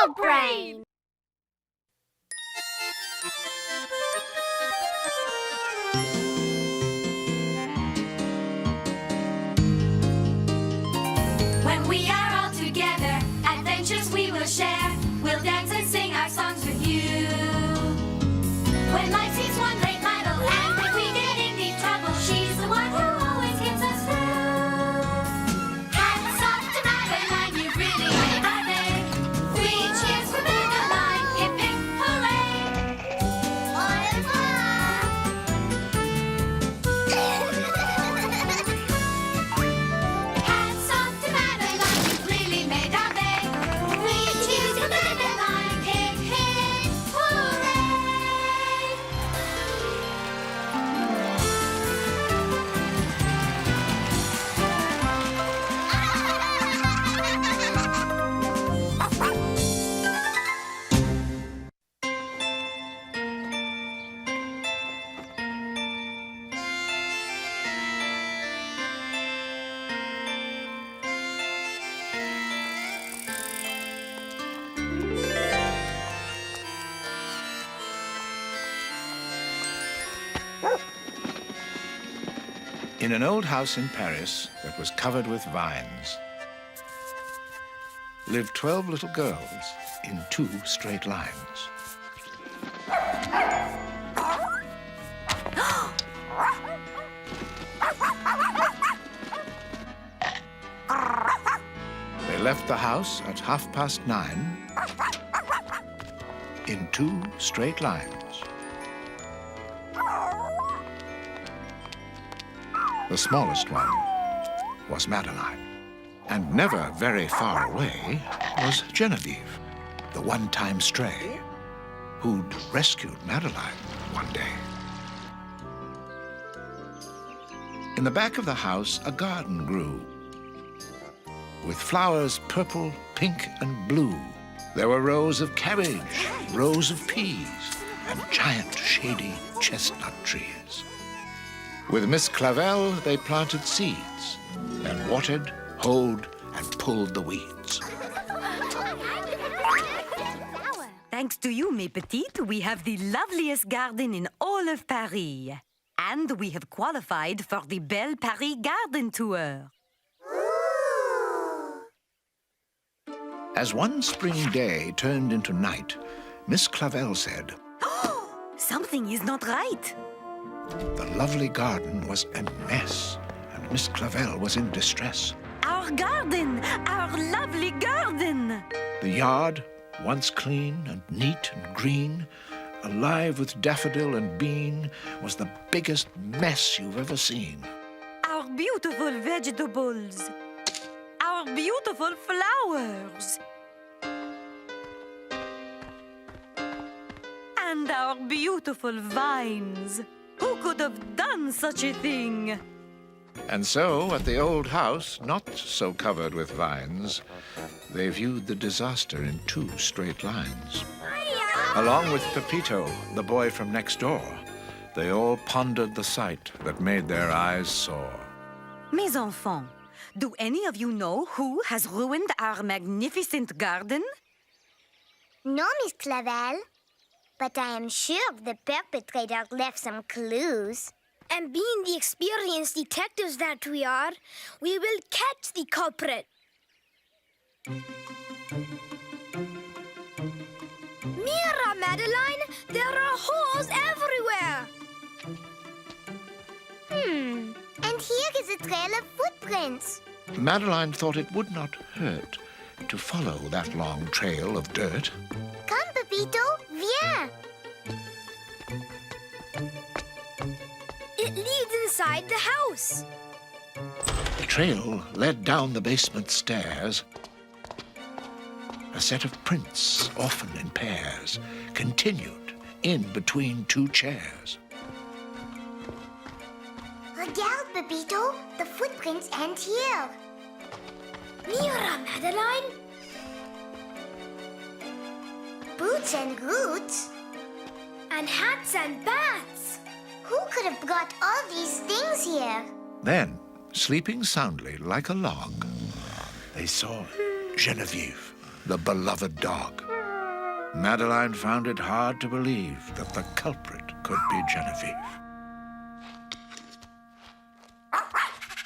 WildBrain! When we are all together, adventures we will share. We'll dance and sing our songs with you. When life seems one great muddle, and when we get in deep trouble, she's the one who always gets us through. Hats off to Madeline, you've really made our day. 3 cheers for Madeline, hip hip hooray! Au revoir! Hats off to Madeline, you've really made our day. 3 cheers for Madeline, hip hip hooray! In an old house in Paris that was covered with vines lived 12 little girls in 2 straight lines. They left the house at 9:30 in 2 straight lines. The smallest one was Madeline. And never very far away was Genevieve, the one-time stray, who'd rescued Madeline one day. In the back of the house, a garden grew, with flowers purple, pink, and blue. There were rows of cabbage, rows of peas, and giant, shady chestnut trees. With Miss Clavel, they planted seeds and watered, hoed, and pulled the weeds. Thanks to you, mes petites, we have the loveliest garden in all of Paris. And we have qualified for the Belle Paris Garden Tour. As one spring day turned into night, Miss Clavel said, Something is not right. the lovely garden was a mess, and Miss Clavel was in distress. Our garden! Our lovely garden! The yard, once clean and neat and green, alive with daffodil and bean, was the biggest mess you've ever seen. Our beautiful vegetables! Our beautiful flowers! And our beautiful vines! Who could have done such a thing? And so, at the old house, not so covered with vines, they viewed the disaster in 2 straight lines. Along with Pepito, the boy from next door, they all pondered the sight that made their eyes sore. Mes enfants, do any of you know who has ruined our magnificent garden? No, Miss Clavel. But I am sure the perpetrator left some clues. And being the experienced detectives that we are, we will catch the culprit. Mira, Madeline, there are holes everywhere. And here is a trail of footprints. Madeline thought it would not hurt to follow that long trail of dirt. Come, Pepito, viens. It leads inside the house. The trail led down the basement stairs. A set of prints, often in pairs, continued in between 2 chairs. Regarde, Pepito, the footprints end here. Mira, Madeline. Boots and roots. And hats and bats. Who could have brought all these things here? Then, sleeping soundly like a log, they saw Genevieve, the beloved dog. Madeline found it hard to believe that the culprit could be Genevieve.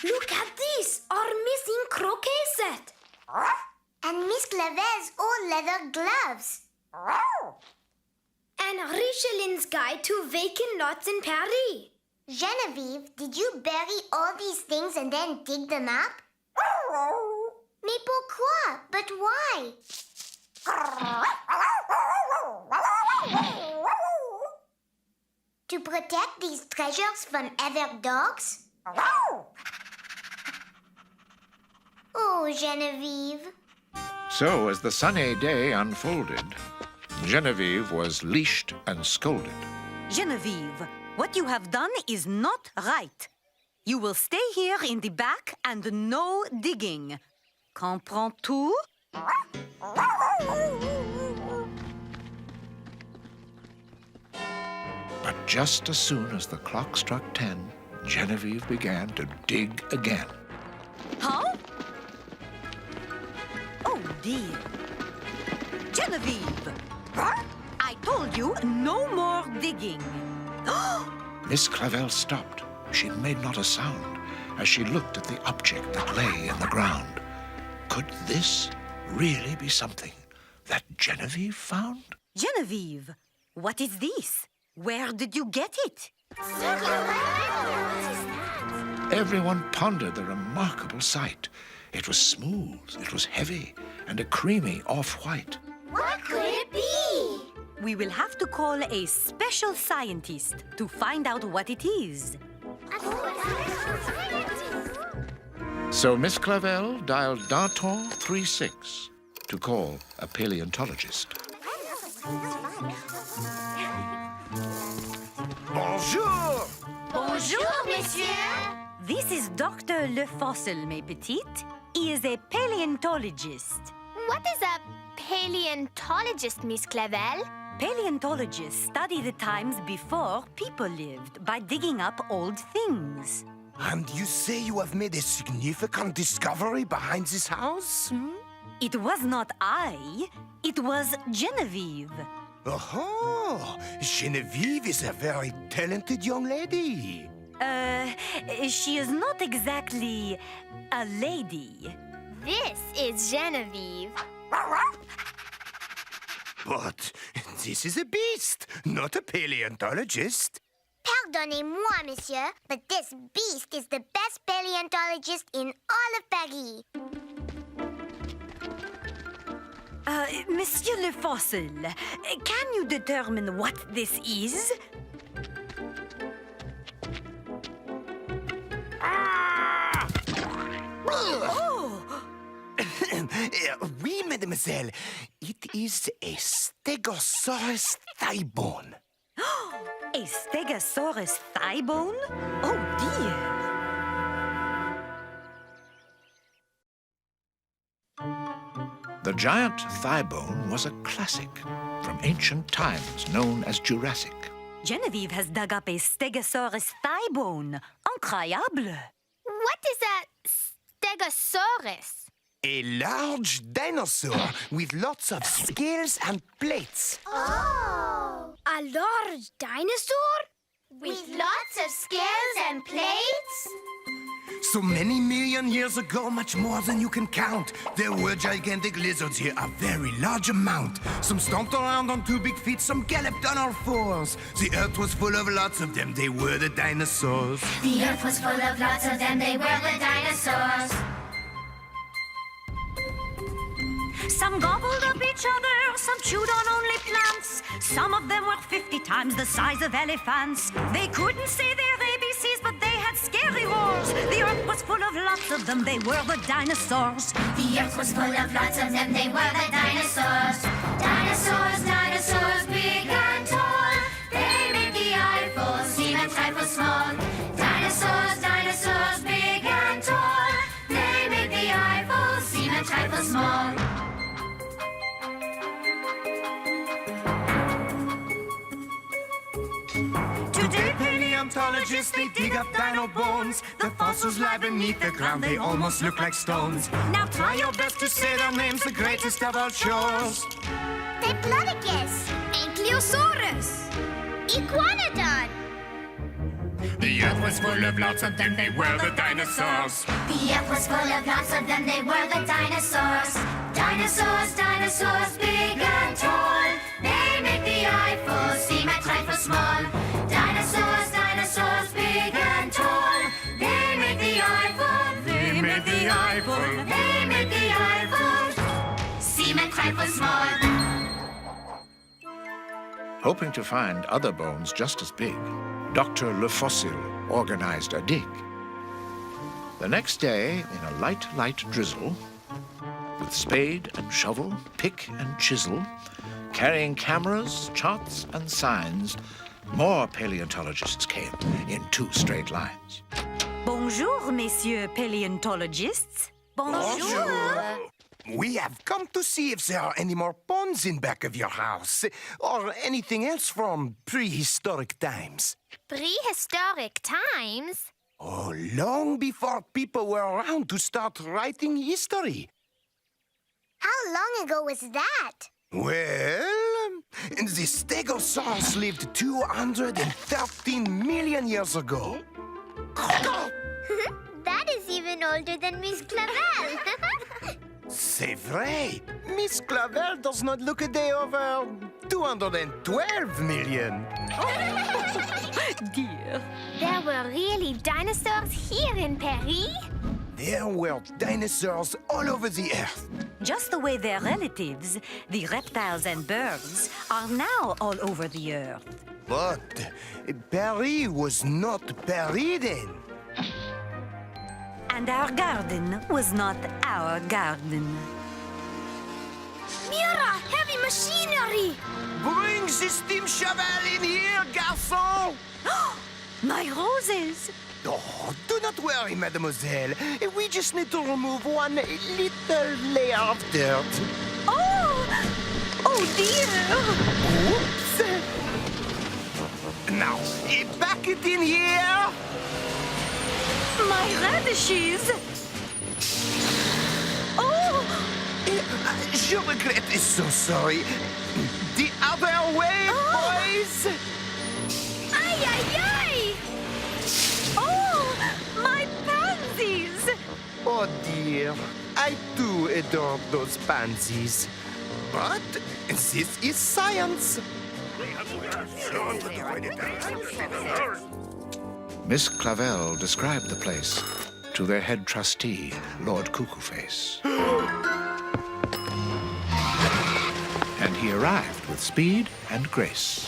Look at this, our missing croquet set. And Miss Clavel's old leather gloves. And Richelin's guide to vacant lots in Paris. Genevieve, did you bury all these things and then dig them up? Mais pourquoi? But why? To protect these treasures from other dogs? Oh, Genevieve. So, as the sunny day unfolded, Genevieve was leashed and scolded. Genevieve, what you have done is not right. You will stay here in the back and no digging. Comprends-tu? But just as soon as the clock struck 10, Genevieve began to dig again. Huh? Oh, dear. Genevieve! I told you no more digging. Miss Clavel stopped. She made not a sound as she looked at the object that lay in the ground. Could this really be something that Genevieve found? Genevieve, what is this? Where did you get it? Everyone pondered the remarkable sight. It was smooth, it was heavy, and a creamy off-white. What could it be? We will have to call a special scientist to find out what it is. So Miss Clavel dialed Danton 36 to call a paleontologist. Bonjour! Bonjour, monsieur. This is Dr. Le Fossil, mes petites. He is a paleontologist. What is a paleontologist, Miss Clavel? Paleontologists study the times before people lived by digging up old things. And you say you have made a significant discovery behind this house? It was not I, it was Genevieve. Oh, Genevieve is a very talented young lady. She is not exactly a lady. This is Genevieve. But this is a beast, not a paleontologist. Pardonnez-moi, monsieur, but this beast is the best paleontologist in all of Paris. Monsieur Le Fossil, can you determine what this is? Oh! Oui, mademoiselle. It is a stegosaurus thigh bone. A stegosaurus thigh bone? Oh, dear. The giant thigh bone was a classic from ancient times known as Jurassic. Genevieve has dug up a stegosaurus thigh bone. Incroyable. What is a stegosaurus? A large dinosaur with lots of scales and plates. Oh! A large dinosaur? With lots of scales and plates? So many million years ago, much more than you can count, there were gigantic lizards here, a very large amount. Some stomped around on 2 big feet, some galloped on all 4s. The earth was full of lots of them, they were the dinosaurs. The earth was full of lots of them, they were the dinosaurs. Some gobbled up each other, some chewed on only plants. Some of them were 50 times the size of elephants. They couldn't say their ABCs, but they had scary roars. The earth was full of lots of them, they were the dinosaurs. The earth was full of lots of them, they were the dinosaurs. Dinosaurs, dinosaurs, big and tall. They made the Eiffel seem a trifle small. Dinosaurs, dinosaurs, big and tall. They made the Eiffel seem a trifle small. Today, paleontologists Paleontologists, they dig up dino bones. The fossils lie beneath the ground, they almost look like stones. Now try your best to say their names, the greatest of all chores. Diplodocus, Ankylosaurus. Iguanodon, The earth was full of lots of them, they were the dinosaurs. The earth was full of lots of them, they were the dinosaurs. Dinosaurs, dinosaurs, big and tall. They make the Eiffel seem a trifle small. Dinosaurs, dinosaurs, big and tall. They make the Eiffel, they make the Eiffel, they make the Eiffel seem a trifle small. Hoping to find other bones just as big, Dr. Le Fossil organized a dig. The next day, in a light drizzle, with spade and shovel, pick and chisel, carrying cameras, charts, and signs, more paleontologists came in 2 straight lines. Bonjour, messieurs paleontologists. Bonjour. We have come to see if there are any more bones in back of your house, or anything else from prehistoric times. prehistoric times. Oh, long before people were around to start writing history. How long ago was that? Well, the stegosaurus lived 213 million years ago. That is even older than Miss Clavel. C'est vrai. Miss Clavel does not look a day over 212 million. Dear. There were really dinosaurs here in Paris? There were dinosaurs all over the earth. Just the way their relatives, the reptiles and birds, are now all over the earth. But Paris was not Paris then. And our garden was not our garden. Mira, heavy machinery! Bring the steam shovel in here, garçon! My roses! Oh, do not worry, mademoiselle. We just need to remove one little layer of dirt. Oh! Oh dear! Oops! Now, back it in here! My radishes! Oh! Je regrette, so sorry. The other way, boys! Ay, ay, ay! Oh! My pansies! Oh dear, I do adore those pansies. But this is science. Miss Clavel described the place to their head trustee, Lord Cuckooface. And he arrived with speed and grace.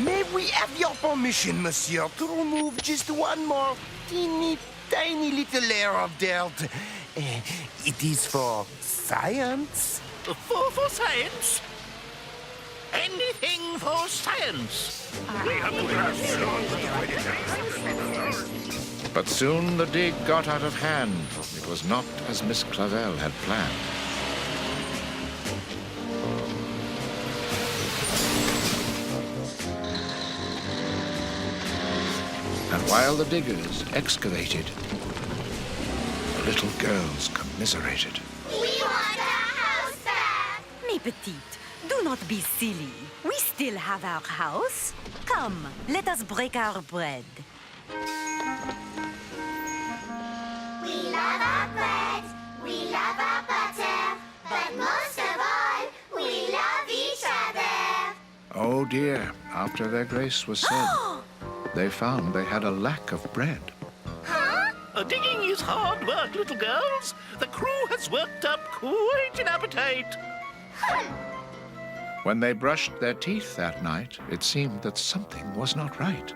May we have your permission, monsieur, to remove just one more teeny tiny little layer of dirt? It is for science. For science? Anything for science. But soon the dig got out of hand. It was not as Miss Clavel had planned. And while the diggers excavated, the little girls commiserated. We want our house back! Mes petites, do not be silly. We still have our house. Come, let us break our bread. We love our bread, we love our butter, but most of all, we love each other. Oh dear, after their grace was said, they found they had a lack of bread. Digging is hard work, little girls. The crew has worked up quite an appetite. When they brushed their teeth that night, it seemed that something was not right.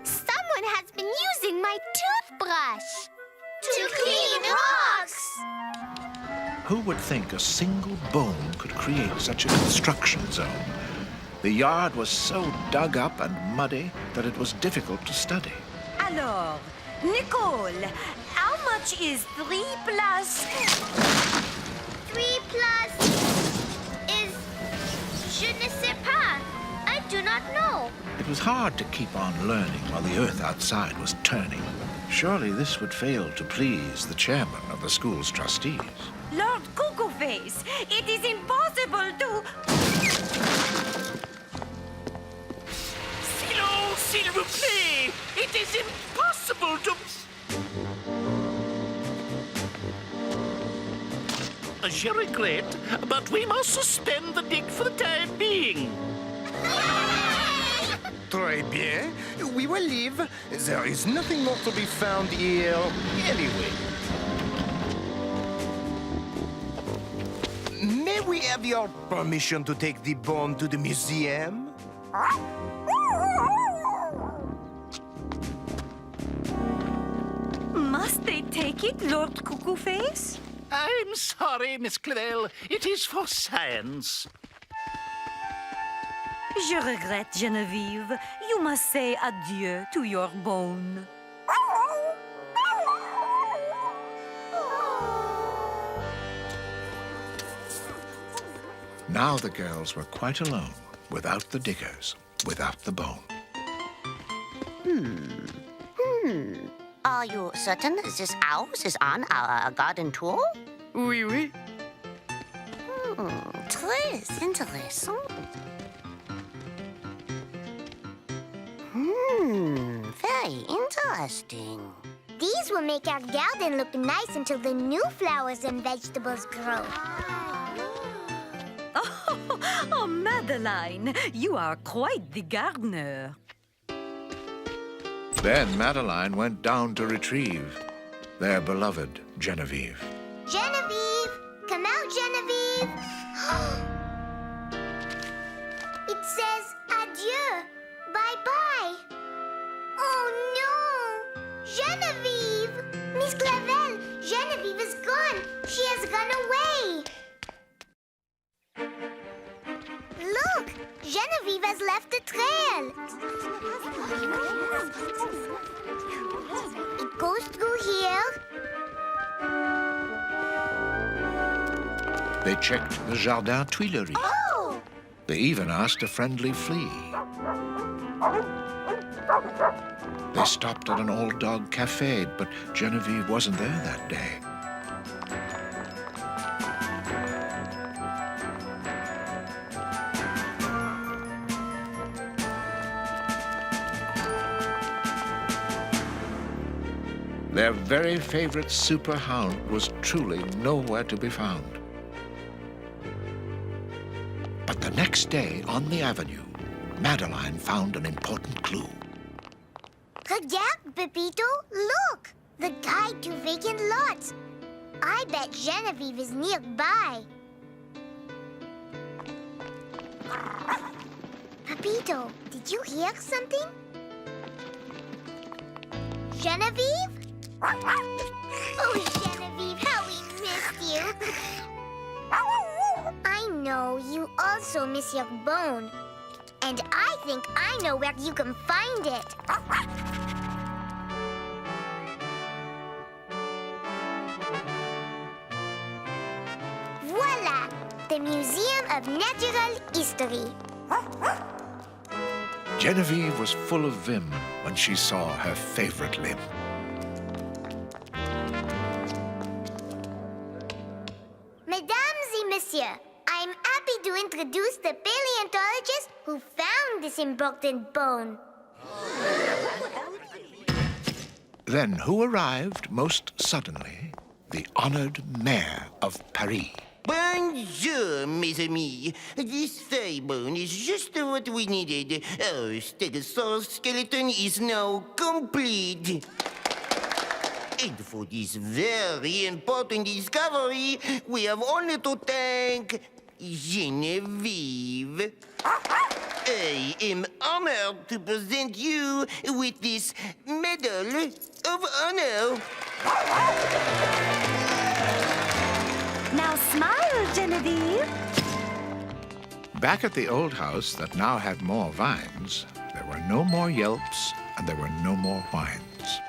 Someone has been using my toothbrush to clean rocks. Who would think a single bone could create such a construction zone? The yard was so dug up and muddy that it was difficult to study. Alors, Nicole, how much is 3 plus... 3 plus is je ne sais pas. I do not not know. It was hard to keep on learning while the earth outside was turning. Surely this would fail to please the chairman of the school's trustees. Lord Cuckoo Face, it is impossible to... Silence, s'il vous plaît! It is impossible to... Je regrette, but we must suspend the dig for the time being. Très bien. We will leave. There is nothing more to be found here anyway. May we have your permission to take the bone to the museum? Must they take it, Lord Cuckoo Face? I'm sorry, Miss Clavel. It is for science. Je regrette, Genevieve. You must say adieu to your bone. Now the girls were quite alone, without the diggers, without the bone. Are you certain this house is on our garden tour? Oui, oui. Très intéressant. Very interesting. These will make our garden look nice until the new flowers and vegetables grow. Oh, Madeline, you are quite the gardener. Then Madeline went down to retrieve their beloved Genevieve. Genevieve! Come out, Genevieve! It says adieu. Bye-bye. Oh, no! Genevieve! Miss Clavel, Genevieve is gone. She has gone away. Look! Genevieve has left a trail. It goes through here. They checked the Jardin Tuileries. Oh! They even asked a friendly flea. They stopped at an old dog cafe, but Genevieve wasn't there that day. Their very favorite super hound was truly nowhere to be found. But the next day, on the avenue, Madeline found an important clue. Regarde, Pepito, look! The guide to vacant lots. I bet Genevieve is nearby. Pepito, did you hear something? Genevieve? Oh, Genevieve, how we missed you. I know you also miss your bone. And I think I know where you can find it. Voila! The Museum of Natural History. Genevieve was full of vim when she saw her favorite limb. Mesdames et messieurs, I'm happy to introduce the paleontologist who found this important bone. Then who arrived most suddenly? The honored mayor of Paris. Bonjour, mes amis. This thigh bone is just what we needed. Our stegosaurus skeleton is now complete. And for this very important discovery, we have only to thank Genevieve. I am honored to present you with this Medal of Honor. Now smile, Genevieve. Back at the old house that now had more vines, there were no more yelps and there were no more whines.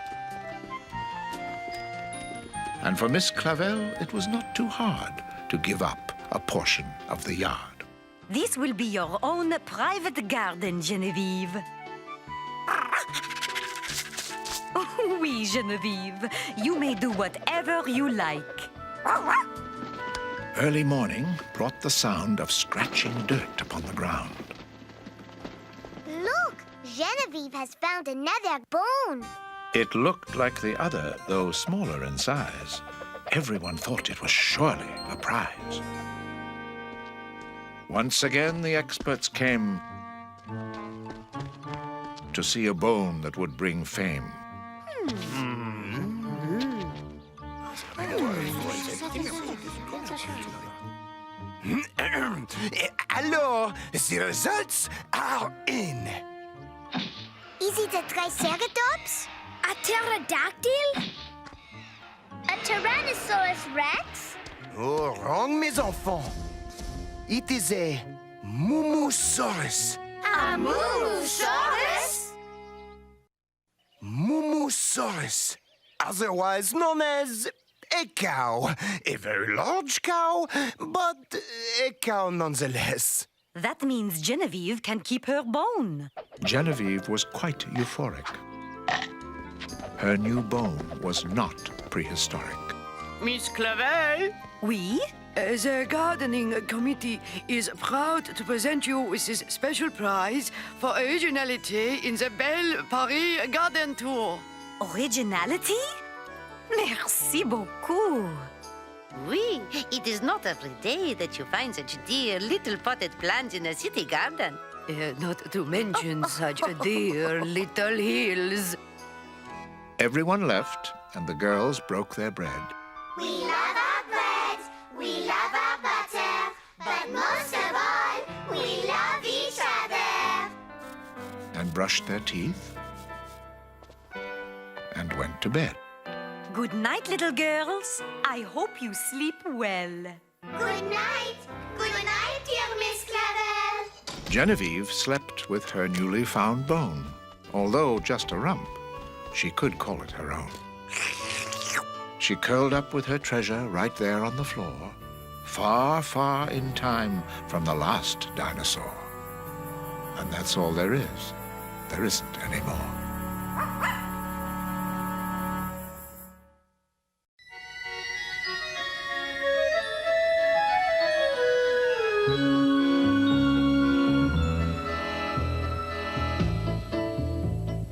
And for Miss Clavel, it was not too hard to give up a portion of the yard. This will be your own private garden, Genevieve. Oui, Genevieve. You may do whatever you like. Early morning brought the sound of scratching dirt upon the ground. Look, Genevieve has found another bone. It looked like the other, though smaller in size. Everyone thought it was surely a prize. Once again, the experts came to see a bone that would bring fame. Alors, the results are in. Is it a Triceratops? A pterodactyl? A Tyrannosaurus Rex? Oh, wrong, mes enfants. It is a Mumusaurus. A Moosaurus? Mumusaurus, otherwise known as a cow. A very large cow, but a cow nonetheless. That means Genevieve can keep her bone. Genevieve was quite euphoric. Her new bone was not prehistoric. Miss Clavel? Oui? The gardening committee is proud to present you with this special prize for originality in the Belle Paris Garden Tour. Originality? Merci beaucoup. Oui, it is not every day that you find such dear little potted plants in a city garden. Not to mention such dear little hills. Everyone left, and the girls broke their bread We love our bread, we love our butter, but most of all, we love each other. and brushed their teeth and went to bed. Good night, little girls. I hope you sleep well. Good night, dear Miss Clavel. Genevieve slept with her newly found bone. Although just a rump, she could call it her own. She curled up with her treasure right there on the floor, far, far in time from the last dinosaur. And that's all there is. There isn't any more.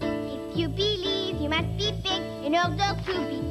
If you believe, you must be big in order to be